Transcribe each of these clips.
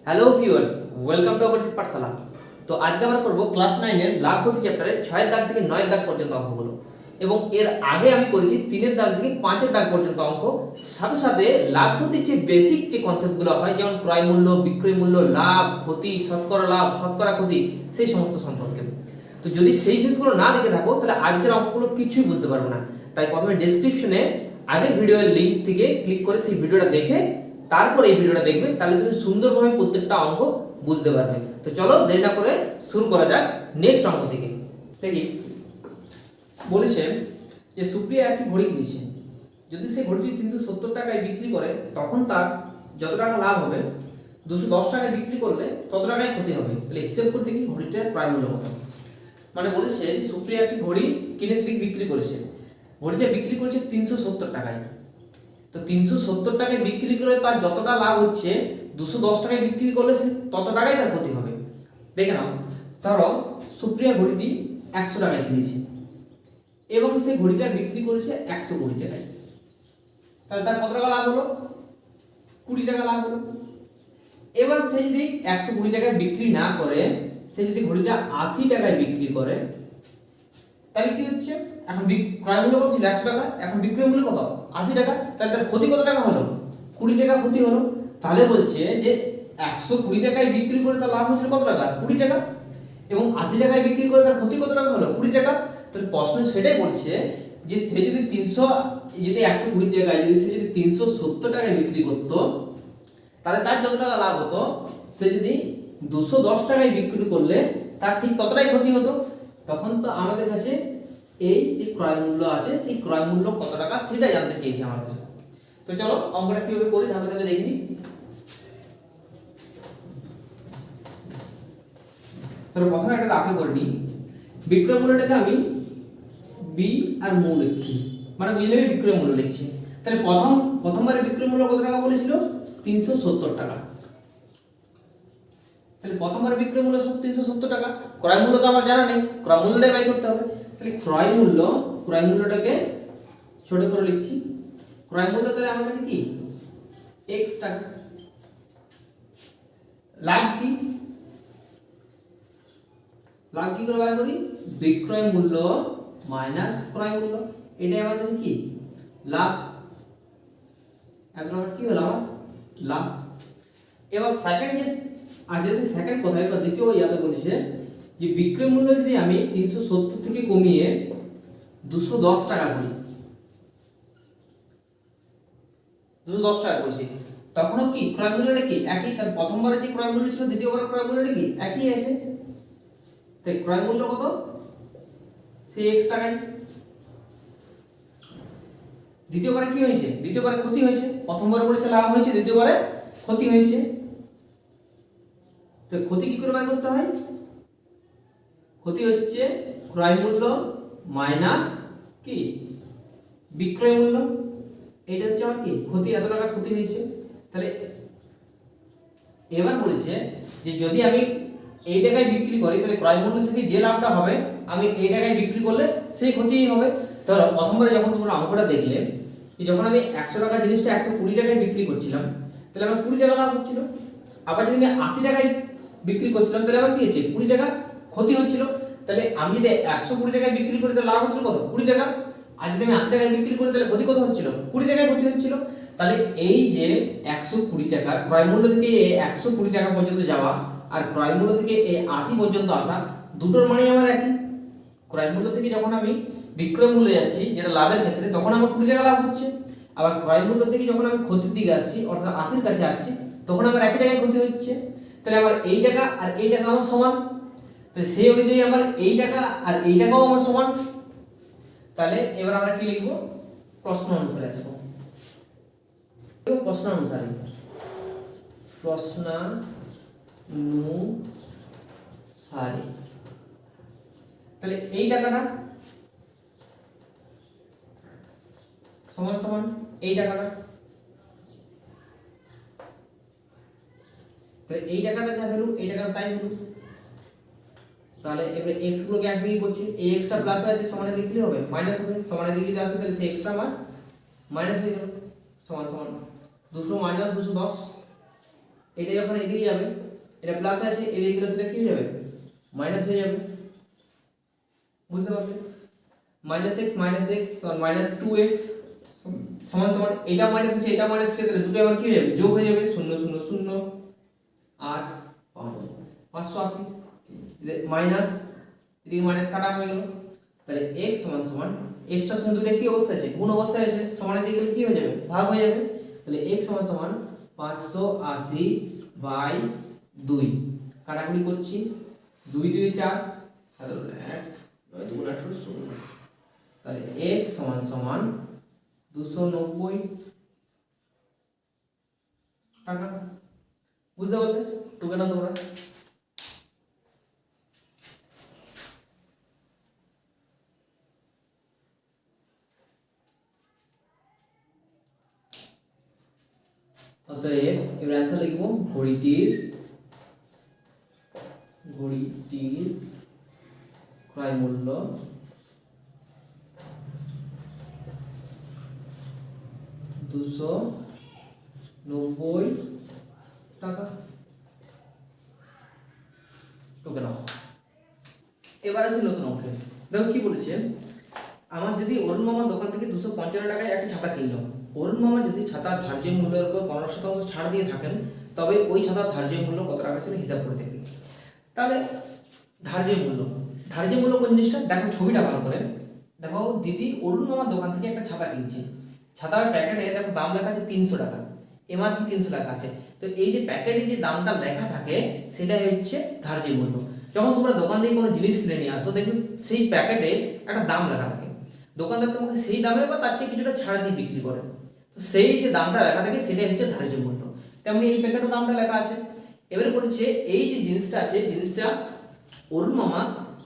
Hello viewers, welcome to our পাঠশালা। তো আজকে আমরা করব ক্লাস 9 এর লাভ ক্ষতি চ্যাপ্টারে 6 এর দাগ থেকে 9 এর দাগ পর্যন্ত অঙ্কগুলো। এবং এর আগে আমি করেছি 3 এর দাগ থেকে 5 এর দাগ পর্যন্ত অঙ্ক। সাথে সাথে লাভ ক্ষতির যে বেসিক যে কনসেপ্টগুলো হয়, যেমন ক্রয় মূল্য, বিক্রয় মূল্য, লাভ, ক্ষতি, শতকরা লাভ, শতকরা ক্ষতি, সেই সমস্ত সম্পর্কে। তো যদি সেই জিনিসগুলো না দেখে থাকো তাহলে আজকের অঙ্কগুলো কিছুই বুঝতে পারবে না। তাই প্রথমে ডেসক্রিপশনে আগের ভিডিওর লিংক থেকে ক্লিক করে সেই ভিডিওটা দেখে তারপর এই ভিডিওটা দেখবে, তাহলে তুমি সুন্দরভাবে প্রত্যেকটা অঙ্ক বুঝতে পারবে। তো চলো দেরি না করে শুরু করা যাক নেক্সট অঙ্ক থেকে। দেখি বলেছে যে সুপ্রিয়া একটি ঘড়ি কিনেছে। যদি সেই ঘড়িটি 370 টাকায় বিক্রি করে তখন তার যত টাকা লাভ হবে, 210 টাকায় বিক্রি করলে তত টাকায় ক্ষতি হবে। তাহলে হিসেব করতে কি ঘড়িটার প্রায় মূল্য কত? মানে বলেছে যে সুপ্রিয়া একটি ঘড়ি কিনেছে, বিক্রি করেছে। ঘড়িটা বিক্রি করেছে 370 টাকায়। তো 370 টাকায় বিক্রি করে তার যতটা লাভ হচ্ছে, 210 টাকায় বিক্রি করলে তত টাকাই তার ক্ষতি হবে। দেখে নাও, ধরো সুপ্রিয়া ঘড়িটি 100 টাকায় কিনেছে এবং সে ঘড়িটা বিক্রি করেছে 120 টাকায়। তাহলে তার কত টাকা লাভ হলো? 20 টাকা লাভ হলো। এবার সে যদি 120 টাকায় বিক্রি না করে, সে যদি ঘড়িটা 80 টাকায় বিক্রি করে, তাহলে কি হচ্ছে? এখন ক্রয় মূল্য কত ছিল? 100 টাকা, এখন বিক্রয় মূল্য কত? 80 টাকা। তাহলে তার ক্ষতি কত টাকা হলো? 20 টাকা ক্ষতি হলো। তাহলে বলছে যে 120 টাকায় বিক্রি করে তার লাভ হচ্ছে কত টাকা? 20 টাকা। এবং 80 টাকায় বিক্রি করে তার ক্ষতি কত টাকা হলো? 20 টাকা। তাহলে প্রশ্ন সেটাই বলছে যে সে যদি 120 টাকায় সে যদি 370 টাকায় বিক্রি করতো, তাহলে তার যত টাকা লাভ হতো, সে যদি 210 টাকায় বিক্রি করলে তার ঠিক ততটাই ক্ষতি হতো। তখন তো আমাদের কাছে এই যে ক্রয় মূল্য আছে, সেই ক্রয় মূল্য কত টাকা সেটা জানতে চেয়েছে আমার কাছে। তো চলো অঙ্কটা কিভাবে করি ধাপে ধাপে দেখি। তাহলে প্রথমে একটা রাফে করে নিই। বিক্রয় মূল্যটাকে আমি বি আর মূল লিখছি, মানে বুঝলে বিক্রয় মূল্য লিখছি। তাহলে প্রথমবারে বিক্রয় মূল্য কত টাকা বলেছিল? 370 টাকা। তাহলে প্রথমবারে বিক্রয় মূল্য 370 টাকা। ক্রয় মূল্য তো আমার জানা নেই, ক্রয় মূল্যটাই বাই করতে হবে। তাহলে ক্রয় মূল্যটাকে ছোট করে লিখছি। ক্রয় মূল্য তাহলে আমার কাছে কি? x টাকা। লাভ কি? লাভ কি করে বার করি? বিক্রয় মূল্য মাইনাস ক্রয় মূল্য। এটাই আমার কাছে কি? লাভ। এখন আমার কি হলো? আমার লাভ। এবার সেকেন্ড যে আছে, সেই সেকেন্ড কথায় বা দ্বিতীয় ইয়াতে বলেছে যে বিক্রয় মূল্য যদি আমি 370 থেকে কমিয়ে 210 টাকা করি, 210 টাকা করছি, তখনও কি ক্রয় মূল্যটা কি একই? কারণ প্রথমবারে যে ক্রয় মূল্য ছিল, দ্বিতীয়বারের ক্রয় মূল্যটা কি একই আছে। তাই ক্রয় মূল্য কত? সেই x টাকায়। দ্বিতীয়বারে কি হয়েছে? দ্বিতীয়বারে ক্ষতি হয়েছে। প্রথমবারে বলেছে লাভ হয়েছে, দ্বিতীয়বারে ক্ষতি হয়েছে। তো ক্ষতি কি করে বার করতে হয়? ক্ষতি হচ্ছে ক্রয় মূল্য মাইনাস কি বিক্রয় মূল্য। এটা হচ্ছে আমার কি ক্ষতি, এত টাকা ক্ষতি হয়েছে। তাহলে এবার বলেছে যে যদি আমি এই টাকায় বিক্রি করি, তাহলে ক্রয় মূল্য থেকে যে লাভটা হবে আমি এই টাকায় বিক্রি করলে সেই ক্ষতিই হবে। ধরো প্রথমবারে যখন তোমরা অঙ্কটা দেখলে, যখন আমি 100 টাকার জিনিসটা 120 টাকায় বিক্রি করছিলাম, তাহলে আমার 20 টাকা লাভ হচ্ছিল। আবার যদি আমি 80 টাকায় বিক্রি করছিলাম, তাহলে আবার কি হচ্ছে? 20 টাকা ক্ষতি হচ্ছিল। তাহলে আমি যদি 120 টাকায় বিক্রি করি, তাহলে লাভ হচ্ছিল কত? 20 টাকা। আর যদি আমি 80 টাকায় বিক্রি করি, তাহলে ক্ষতি কত হচ্ছিল? 20 টাকায় ক্ষতি হচ্ছিল। তাহলে এই যে 120 টাকা ক্রয় মূল্য থেকে এই 120 টাকা পর্যন্ত যাওয়া আর ক্রয় মূল্য থেকে এই 80 পর্যন্ত আসা, দুটোর মানে আমার একই। ক্রয় মূল্য থেকে যখন আমি বিক্রয় মূল্যে যাচ্ছি, যেটা লাভের ক্ষেত্রে, তখন আমার 20 টাকা লাভ হচ্ছে। আবার ক্রয় মূল্য থেকে যখন আমি ক্ষতির দিকে আসছি, অর্থাৎ 80-র কাছে আসছি, তখন আমার একই টাকায় ক্ষতি হচ্ছে। তাহলে আমার এই টাকা আর এই টাকা আমার সমান। তাহলে সেই অনুযায়ী আমার এই টাকা আর এই টাকাও আমার সমান। তাহলে এবার আমরা কি লিখবো? প্রশ্ন অনুসারে আসবো। প্রশ্ন অনুসারে তাহলে এই টাকাটা সমান সমান এই টাকাটা। তাহলে এই টাকাটা যা ভ্যালু, এই টাকাটা তাই ভ্যালু। তাহলে এবারে x গুলোকে একদিকে করছি, এই x টা প্লাস আছে, সমানের দিকে হবে মাইনাস হবে। সমানের দিকে যদি আসে, তাহলে সেই x টা আমার মাইনাস হয়ে যাবে। সমান সমান 200 - 210 এটা যখন এদিকে যাবে, এটা প্লাস আছে, এদিকে গেলে সেটা কি হয়ে যাবে, মাইনাস হয়ে যাবে। বুঝতে পারলে? -x - -2x সমান সমান, এটা মাইনাস আছে এটা মাইনাস আছে, তাহলে দুটো আবার কি হয়ে যাবে, যোগ হয়ে যাবে। 0 0 0 8 5 580, মাইনাস এদিকে মাইনাস কাটা হয়ে গেল। তাহলে x সমান সমান, x টার সঙ্গে দুটো কি অবস্থা আছে, গুণ অবস্থায় আছে, সমানের দিকে গেলে কি হয়ে যাবে, ভাগ হয়ে যাবে। তাহলে x সমান সমান 580/2, কাটাকুটি করছি, 2 2 4, তাহলে 1 9 2 18 16, তাহলে x সমান সমান 290 টাকা। বুঝতে পারলে? টুকে না তোমরা? অতএব এবার অ্যান্সার লিখবো, ঘড়িটির ক্রয় মূল্য 290 টাকা। ওকে নাও, এবার আছে নতুন অঙ্কে। দেখো কি বলেছে, আমার যদি অরুণ মামার দোকান থেকে 255 টাকায় একটা ছাতা কিনলো, অরুণ মামা যদি ছাতার ধার্য মূল্যের উপর 15% ছাড় দিয়ে থাকেন, তবে ওই ছাতার ধার্য মূল্য কত টাকা ছিল হিসাব করে দেখবে। তাহলে ধার্য মূল্য কোন জিনিসটা, দেখো ছবিটা ভালো করে দেখো। দিদি অরুণ মামার দোকান থেকে একটা ছাতা কিনছে, ছাতার প্যাকেটে দেখো দাম লেখা আছে 300 টাকা, এমআরপি 300 টাকা আছে। তো এই যে প্যাকেটে যে দামটা লেখা থাকে সেটাই হচ্ছে ধার্য মূল্য। যখন তোমরা দোকান থেকে কোনো জিনিস কিনে নিয়ে আসো, দেখবে সেই প্যাকেটে একটা দাম লেখা থাকে, দোকানদার তোমাকে সেই দামে বা তার চেয়ে কিছুটা ছাড় দিয়ে বিক্রি করে। তো সেই যে দামটা লেখা থাকে সেটাই হচ্ছে ধার্য মূল্য। তেমনি এই প্যাকেটও দামটা লেখা আছে। এবারে বলেছে এই যে জিনিসটা আছে, জিনিসটা অরুণ মামা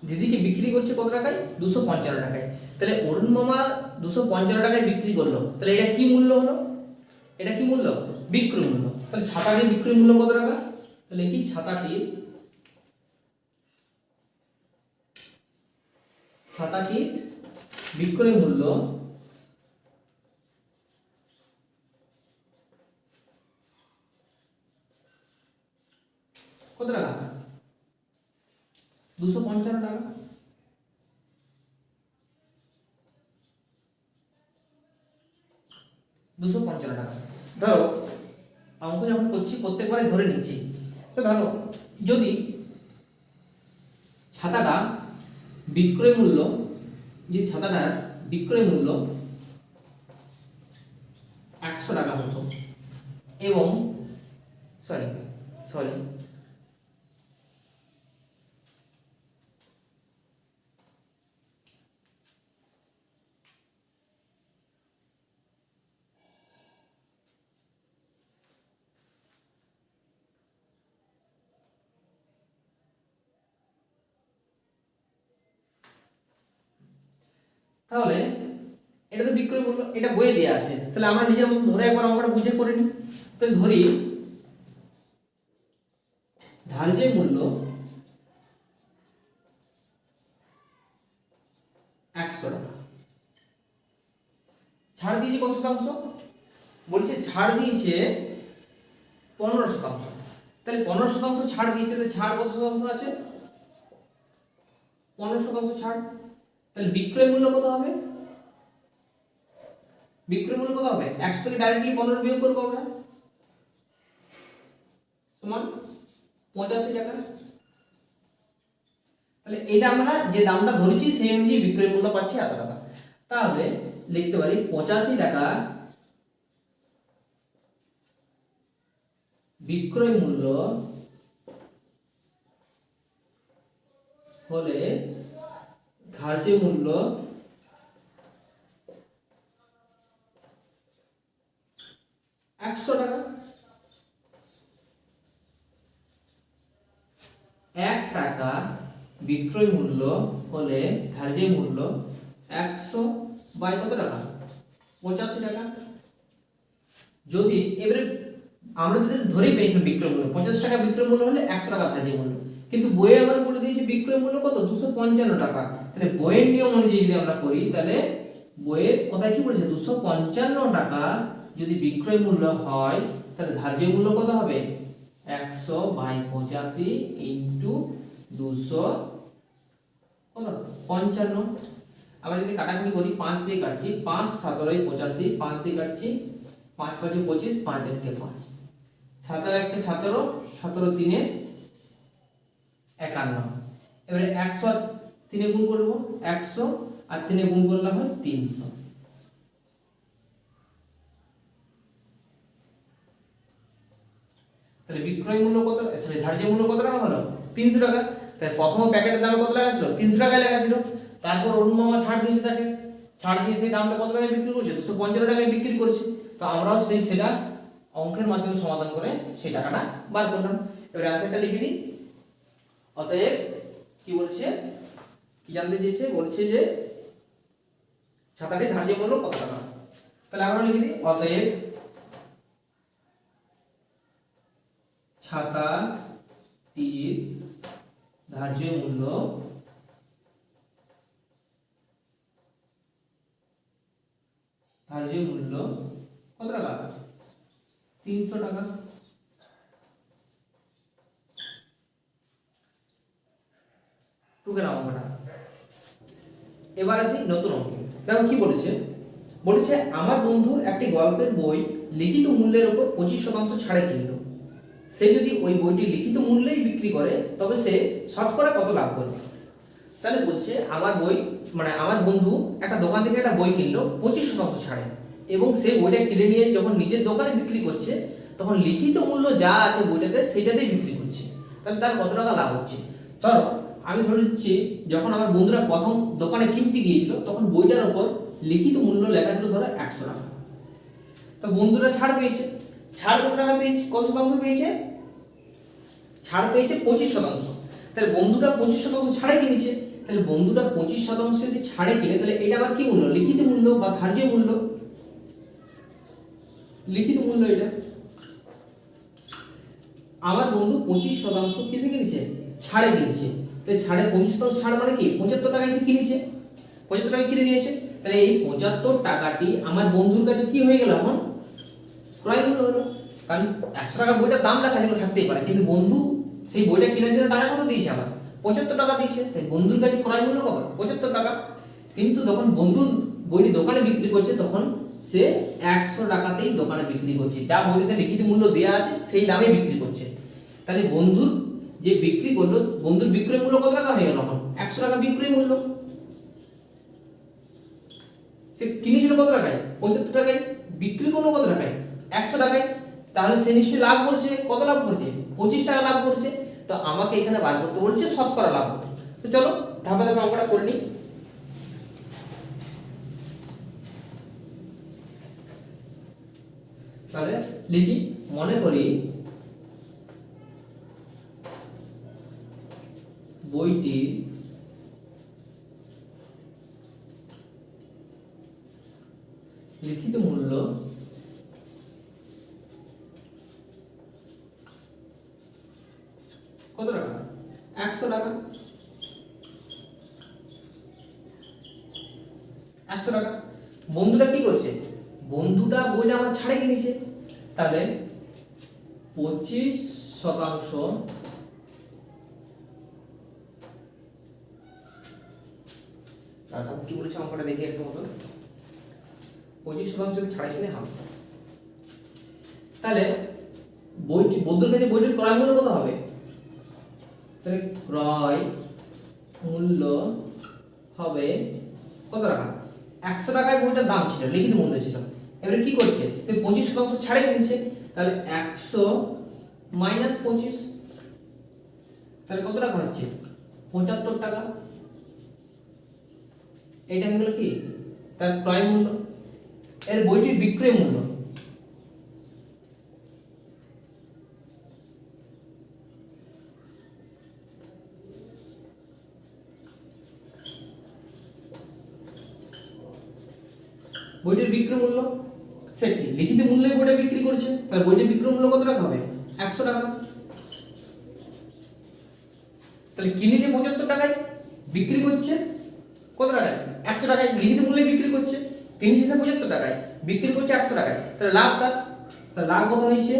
দিদিকে বিক্রি করছে কত টাকায়, 255 টাকায়। তাহলে অরুণ মামা 255 টাকায় বিক্রি করলো, তাহলে এটা কি মূল্য হলো, এটা কি মূল্য, বিক্রয় মূল্য। তাহলে ছাতাটির বিক্রয় মূল্য কত টাকা, তাহলে কি ছাতাটির বিক্রয় মূল্য কত টাকা, 255 টাকা। ধরো অঙ্ক যখন করছি প্রত্যেকবারে ধরে নিচ্ছি, তো ধরো যদি ছাতাটা বিক্রয় মূল্য, যে ছাতাটার বিক্রয় মূল্য 100 টাকা হতো, এবং সরি তাহলে এটা তো বিক্রয় মূল্য, এটা বইয়ে দেওয়া আছে, তাহলে আমরা নিজের মতো ধরে একবার অঙ্কটা বুঝে করে নিই। তাহলে ধরি ধার্য মূল্য 100 টাকা, ছাড় দিয়েছে কত শতাংশ, বলছে ছাড় দিয়েছে 15%। তাহলে 15% ছাড় দিয়েছে, তাহলে ছাড় কত শতাংশ আছে, 15% ছাড়। তাহলে বিক্রয় মূল্য কত হবে, বিক্রয় মূল্য কত হবে, 100 থেকে ডাইরেক্টলি 15 বিয়োগ করব আমরা, সমান 85 টাকা। তাহলে এটা আমরা যে দামটা ধরেছি সেই অনুযায়ী বিক্রয় মূল্য পাচ্ছি এত টাকা। তাহলে লিখতে পারি 85 টাকা বিক্রয় মূল্য হলে ধার্য মূল্য 100 টাকা। 1 টাকা বিক্রয় মূল্য হলে ধার্য মূল্য 100 বাই কত টাকা, 85 টাকা। যদি এবারে আমরা যদি ধরেই পেয়েছিলাম বিক্রয় মূল্য 50 টাকা, বিক্রয় মূল্য হলে 100 টাকা ধার্য মূল্য, কিন্তু বইয়ে আবার বলে দিয়েছে বিক্রয় মূল্য কত, 255 টাকা। তাহলে বইয়ের নিয়ম অনুযায়ী যদি আমরা করি, তাহলে বইয়ের কথায় কি বলেছে, 255 টাকা যদি বিক্রয় মূল্য হয়, তাহলে ধার্য মূল্য কত হবে, 100/85 ইন্টু 200 কত 55। আবার যদি কাটাকুটি করি 5 দিয়ে কাটছি, 5 17 85, 5 দিয়ে কাটছি, 5 5 25, 5 1 5, 17 1 17, 17 3 51। এবারে 100 আর 3 গুণ করব, 100 আর 3 গুণ করলে হয় 300। তাহলে বিক্রয় মূল্য কত, সরি ধার্য মূল্য কত টাকা হলো 300 টাকা। তাহলে প্রথম প্যাকেটের দাম কত লেখা ছিল 300 টাকা লেখা ছিল। তারপর অরুণ মামা ছাড় দিয়েছে, তাকে ছাড় দিয়ে সেই দামটা কত টাকায় বিক্রি করছে 255 টাকায় বিক্রি করছে। তো আমরাও সেটা অঙ্কের মাধ্যমে সমাধান করে সেই টাকাটা বার করলাম। এবার অ্যানসারটা লিখে দিই। অতএব কি বলছে, কি জানতে চেয়েছে, বলছে যে ছাতাটির ধার্য মূল্য কত টাকা। তাহলে আমরা লিখে দিই অতএব ছাতাটির ধার্য মূল্য কত টাকা 300 টাকা। টুকে নাও অঙ্কটা। এবার আসি নতুন অঙ্কে। দেখো কি বলেছে, বলেছে আমার বন্ধু একটি গল্পের বই লিখিত মূল্যের উপর 25% ছাড়ে কিনল। সে যদি ওই বইটি লিখিত মূল্যেই বিক্রি করে তবে সে শতকরা কত লাভ করবে। তাহলে বলছে আমার বই মানে আমার বন্ধু একটা দোকান থেকে একটা বই কিনলো 25% ছাড়ে, এবং সে বইটা কিনে নিয়ে যখন নিজের দোকানে বিক্রি করছে তখন লিখিত মূল্য যা আছে বইটাতে সেটাতেই বিক্রি করছে। তাহলে তার কত টাকা লাভ হচ্ছে। ধরো আমি ধরে নিচ্ছি যখন আমার বন্ধুরা প্রথম দোকানে কিনতে গিয়েছিল তখন বইটার ওপর লিখিত মূল্য লেখা ছিল ধরো 100 টাকা। তো বন্ধুরা ছাড় পেয়েছে, ছাড় কত টাকা পেয়েছে, কত শতাংশ পেয়েছে, ছাড় পেয়েছে 25%। তাহলে বন্ধুটা 25% ছাড়ে কিনেছে। তাহলে বন্ধুটা 25% যদি ছাড়ে কিনে তাহলে এটা আবার কি মূল্য, লিখিত মূল্য বা ধার্য মূল্য, লিখিত মূল্য এটা। আমার বন্ধু 25% কিনে কিনেছে, ছাড়ে কিনেছে। তাহলে ছাড়ে 25% ছাড় মানে কি 75 টাকায় সে কিনেছে, 75 টাকায় কিনে নিয়েছে। তাহলে এই 75 টাকাটি আমার বন্ধুর কাছে কি হয়ে গেল, এখন ক্রয় মূল্য হলো। কারণ 100 টাকা বইটার দাম লেখা যেগুলো থাকতেই পারে, কিন্তু বন্ধু সেই বইটা কেনার জন্য টাকা কত দিয়েছে, আমার 75 টাকা দিয়েছে। তাই বন্ধুর কাছে ক্রয় মূল্য কত 75 টাকা। কিন্তু যখন বন্ধু বইটি দোকানে বিক্রি করছে তখন সে 100 টাকাতেই দোকানে বিক্রি করছে, যা বইটিতে লিখিত মূল্য দেওয়া আছে সেই দামে বিক্রি করছে। তাহলে বন্ধুর যে বিক্রি করলো, বন্ধুর বিক্রয় মূল্য কত টাকা হয়ে গেল, এখন 100 টাকা বিক্রয় মূল্য। সে কিনেছিল কত টাকায় 75 টাকায়, বিক্রি করলো কত টাকায় 100 টাকায়। তাহলে সে নিশ্চয়ই লাভ করছে, কত লাভ করছে 25 টাকা লাভ করছে। তো আমাকে এখানে বার করতে বলছে শতকরা লাভ করতে। তো চলো ধাপে ধাপে অঙ্কটা করে নিই। তাহলে লিখি, মনে করি বইটির লিখিত মূল্য কত টাকা 100 টাকা, 100 টাকা। বন্ধুটা কি করছে, বন্ধুটা বইটা আমার ছাড়ে কিনেছে। তাহলে 25% কি বলেছে অঙ্কটা দেখি একটু মতো। 25% যদি ছাড়ে কিনে হবে, তাহলে বইটি বন্ধুর কাছে বইটির ক্রয় মূল্য কত হবে। তাহলে ক্রয় মূল্য হবে কত টাকা 100 টাকায় বইটার দাম ছিল, লিখিত মূল্য ছিল। এবারে কি করছে, সে 25% ছাড়ে কিনেছে। তাহলে 100 মাইনাস 25, তাহলে কত টাকা হচ্ছে 75 টাকা। এটা হলো কি তার ক্রয় মূল্য। এর বইটির বিক্রয় মূল্য, বইটির বিক্রয় মূল্য সেটি লিখিত মূল্যে বইটা বিক্রি করছে। তাহলে বইটির বিক্রয় মূল্য কত টাকা হবে 100 টাকা। তাহলে কিনেছে 75 টাকায়, বিক্রি করছে কত টাকায় 100 টাকায়, লিখিত মূল্যে বিক্রি করছে। কিনেছে সে 75 টাকায়, বিক্রি করছে 100 টাকায়। তাহলে লাভ তার, তাহলে লাভ কত হয়েছে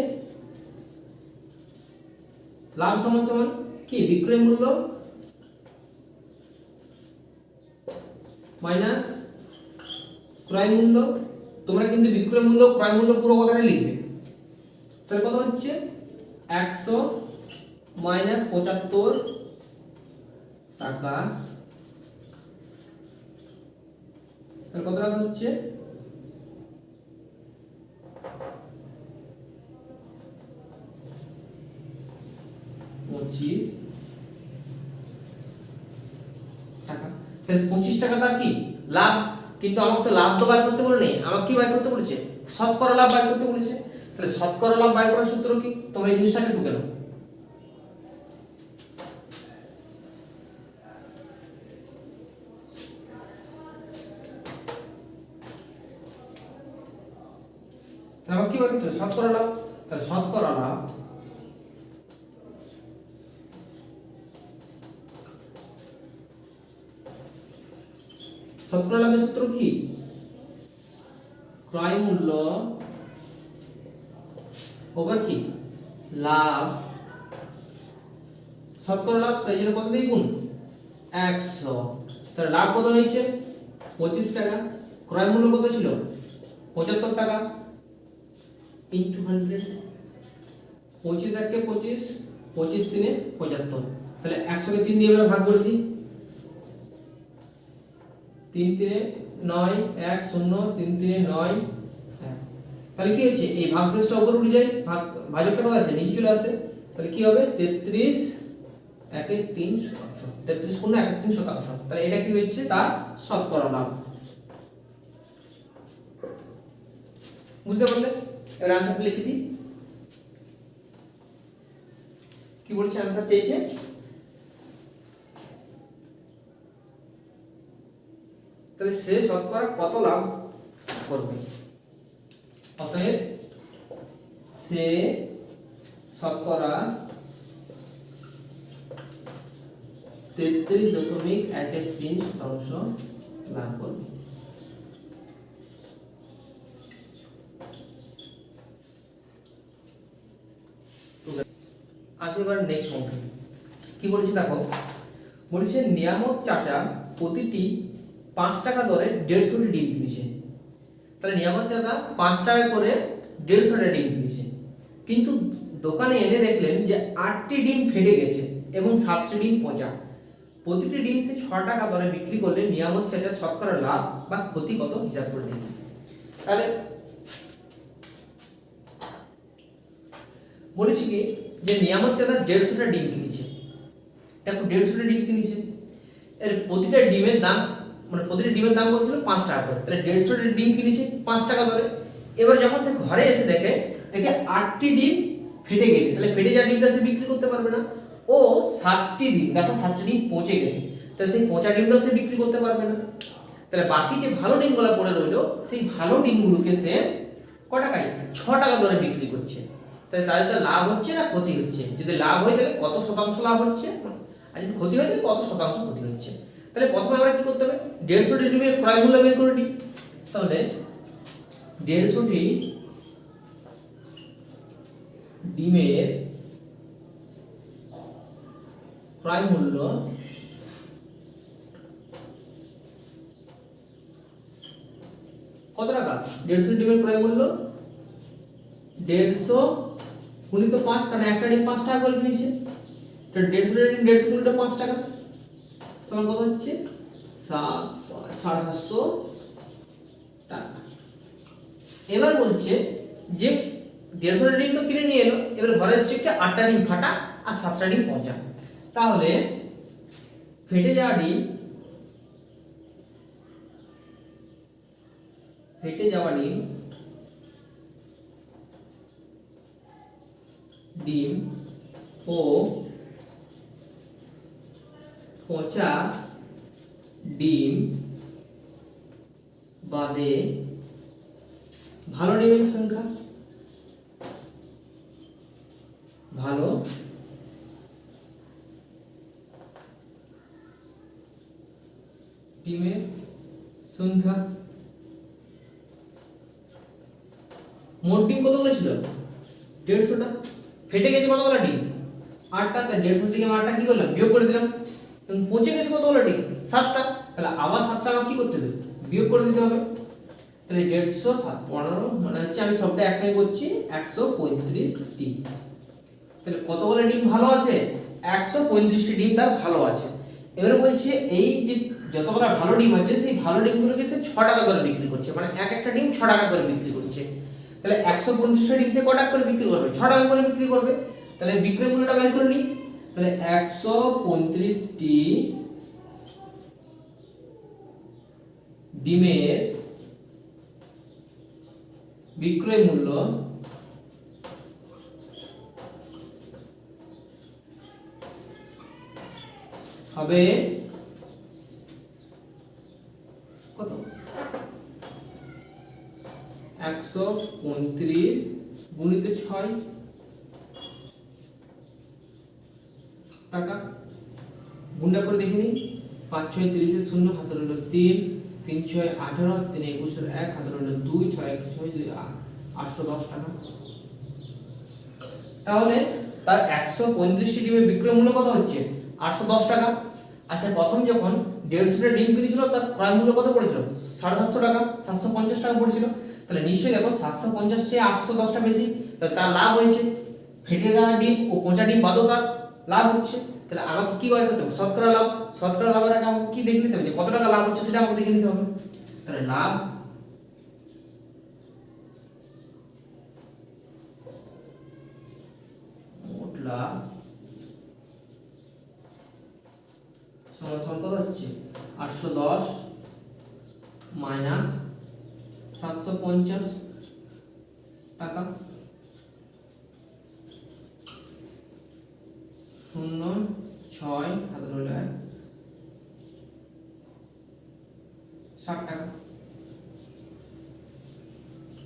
লাভ সমান সমান কি বিক্রয় মূল্য মাইনাস ক্রয় মূল্য। তোমরা কিন্তু বিক্রয় মূল্য ক্রয় মূল্য পুরো কথাটা লিখবে। তাহলে কত হচ্ছে 100 মাইনাস 75 টাকা, তাহলে কত টাকা হচ্ছে 25 টাকা। তাহলে 25 টাকা তার কি লাভ, কিন্তু আমাকে তো লাভ তো বাই করতে বলেনি, আমাকে কি বাই করতে বলেছে শতকরা লাভ বাই করতে বলেছে। তাহলে শতকরা লাভ বাই করার সূত্র কি, তোমরা এই জিনিসটাকে ঢুকে নাও। আমাকে কি বাই করতে হবে শতকরা লাভ। তাহলে শতকরা লাভ শতকরা লাভের সূত্র কি ক্রয় মূল্য ওভার কি লাভ, শতকরা লাভ সেই জন্য কত দিয়ে গুণ 100। তাহলে লাভ কত হয়েছে 25 টাকা, ক্রয় মূল্য কত ছিল 75 টাকা ইনটু 100, 25 একে 25, 25 তিনে 75। তাহলে 100 কে 3 দিয়ে আমরা ভাগ করে দিই, 3 তিনে 9, 1 0, 3 তিনে 9। তাহলে কি হচ্ছে এই ভাগশেষটা উপরে উঠে যায়, ভাজকটা কত আছে নিচে চলে আসে। তাহলে কি হবে 33 একে 3 শতাংশ, 33 পূর্ণ 1 3 শতাংশ। তাহলে এটা কি হচ্ছে তার শতকরা লাভ। বুঝতে পারলে? এবার आंसर লিখে দিই। কি বলছে आंसर চেয়েছে, তাহলে সে শতকরা কত লাভ করবে। অতএব সে শতকরা 33.13 শতাংশ লাভ করবে। আসি এবার নেক্সট অঙ্কে কি বলেছে দেখো, বলেছে নিয়ামত চাচা প্রতিটি 5 টাকা দরে 150টি ডিম কিনেছে। তাহলে নিয়ামত চাচা 5 টাকা করে 150টা ডিম কিনেছে, কিন্তু দোকানে এনে দেখলেন যে 8টি ডিম ফেটে গেছে এবং 7টি ডিম পচা। প্রতিটি ডিম সে 6 টাকা দরে বিক্রি করলে নিয়ামত চাচার শতকরা লাভ বা ক্ষতি কত হিসাব করে দিন। তাহলে বলেছি কি যে নিয়ামত চাচা 150টা ডিম কিনেছে। দেখো 150টা ডিম কিনেছে, এর প্রতিটা ডিমের দাম মানে প্রতিটা ডিমের দাম কত ছিল 5 টাকা করে। তাহলে 150টা ডিম কিনেছে 5 টাকা ধরে। এবার যখন সে ঘরে এসে দেখে 8টি ডিম ফেটে গেছে, তাহলে ফেটে যাওয়া ডিমটা সে বিক্রি করতে পারবে না। ও 7টি ডিম, দেখো 7টি ডিম পচে গেছে, তাহলে সেই পচা ডিমটাও সে বিক্রি করতে পারবে না। তাহলে বাকি যে ভালো ডিমগুলো পড়ে রইলো সেই ভালো ডিমগুলোকে সে ক টাকায় 6 টাকা দরে বিক্রি করছে। তাহলে তাদের লাভ হচ্ছে না ক্ষতি হচ্ছে? যদি লাভ হয় তাহলে কত শতাংশ লাভ হচ্ছে, আর যদি ক্ষতি হয় তাহলে কত শতাংশ ক্ষতি হচ্ছে। তাহলে প্রথমে আমরা কি করতে হবে 150টি ডিমের ক্রয় মূল্য বের করে নিই। তাহলে 150টি ডিমের ক্রয় মূল্য কত টাকা, 150 ডিমের ক্রয় মূল্য 150 গুণিত 5, কারণ একটা ডিম 5 টাকা করে কিনেছে। তো 150 ডিম 150 গুণিত 5 টাকা, তোমার কত হচ্ছে 750 টাকা। এবার বলছে যে 150 ডিম তো কিনে নিয়ে এলো, এবার ঘরে এসে 8টা ডিম ফাটা আর 7টা ডিম পচা। তাহলে ফেটে যাওয়া ডিম ডিম ও পচা ডিম বাদে ভালো ডিমের সংখ্যা, ভালো ডিমের সংখ্যা। মোট ডিম কতগুলো ছিল 150টা, ফেটে গেছে কতগুলো ডিম 8টা, তাই 150 থেকে 8টা কি করলাম বিয়োগ করে দিলাম, এবং পৌঁছে গেছে কতগুলো ডিম 7টা, তাহলে আবার 7টা আমাকে কি করতে হবে বিয়োগ করে দিতে হবে। তাহলে 150 7 15 মানে হচ্ছে আমি সবটা একসঙ্গে করছি 135টি। তাহলে কতগুলো ডিম ভালো আছে 135টি ডিম তার ভালো আছে। এবারে বলছে এই যে যতগুলো ভালো ডিম আছে সেই ভালো ডিমগুলোকে সে 6 টাকা করে বিক্রি করছে, মানে এক একটা ডিম 6 টাকা করে বিক্রি করছে। তাহলে 135টা ডিম সে কত টাকা করে বিক্রি করবে 6 টাকা করে বিক্রি করবে। তাহলে বিক্রয় মূল্যটা বের করে নিই। তাহলে 135টি ডিমের বিক্রয় মূল্য হবে কত 135 গুণিত 6 টাকা, গুণটা করে দেখে নিই। 5 6 30 এর 0 হাতে রইল 3, 3 6 18, 3 21 এর 1 হাতে রইল 2, 6 1 6 810 টাকা। তাহলে তার 135টি ডিমের বিক্রয় মূল্য কত হচ্ছে 810 টাকা। আচ্ছা প্রথম যখন 150টা ডিম কিনেছিল তার ক্রয় মূল্য কত পড়েছিল 750 টাকা, 750 টাকা পড়েছিল। তাহলে নিশ্চয়ই দেখো 750 চেয়ে 810টা বেশি, তাহলে তার লাভ হয়েছে। ফেটে যাওয়া ডিম ও পচা ডিম বাদও তার লাভ হচ্ছে। তাহলে আমাকে কি বার করতে হবে শতকরা লাভ। শতকরা লাভের আগে আমাকে কি দেখে নিতে হবে যে কত টাকা লাভ হচ্ছে সেটা আমাকে দেখে নিতে হবে। তাহলে লাভ মোট লাভ সমান সমান কত হচ্ছে 810 মাইনাস 750 টাকা, 0 6 হাতে রইল 1 60 টাকা।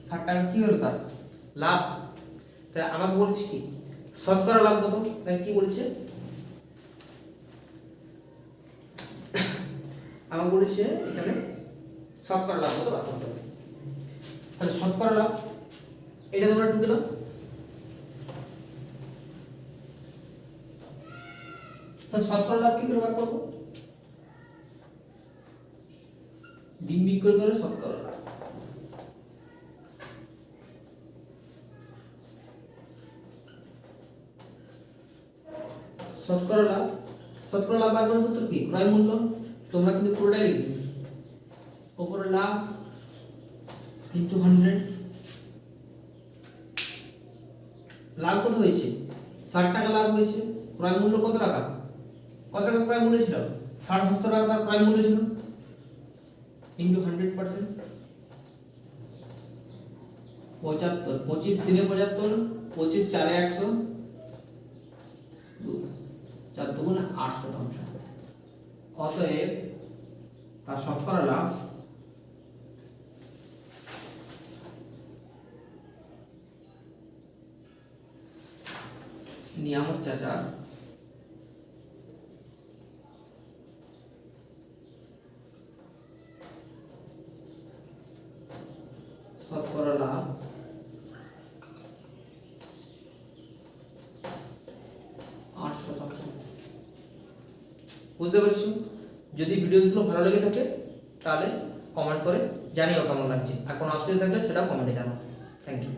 60 টাকা কি হলো তার লাভ। তাই আমাকে বলছে কি শতকরা লাভ কত, তাই কি বলেছে আমাকে বলেছে এখানে শতকরা লাভ কত বার করতে হবে। তাহলে শতকরা লাভ এটা তোমরা ঢুকে নাও। তাহলে শতকরা লাভ কি করে বার করবো ডিম বিক্রয় করে শতকরা লাভ। শতকরা লাভ বার করার সূত্র কি ক্রয় মূল্য, তোমরা কিন্তু পুরোটাই লিখবে উপরে লাভ ইনটু 100। লাভ কত হয়েছে 60 টাকা লাভ হয়েছে। ক্রয় মূল্য কত টাকা ক্রয় মূল্য ছিল 750 টাকা তার ক্রয় মূল্য ছিল ইনটু 100%। 75 25 3 75, 25 4 100, 4 2 8 অতএব তার শতকরা লাভ নিয়ামক চাচার শতকরা লাভ 8%। বুঝতে পারছো? যদি ভিডিওগুলো ভালো লেগে থাকে তাহলে কমেন্ট করে জানিও কেমন লাগছে, আর কোনো অসুবিধা থাকলে সেটাও কমেন্টে জানাও। Thank you.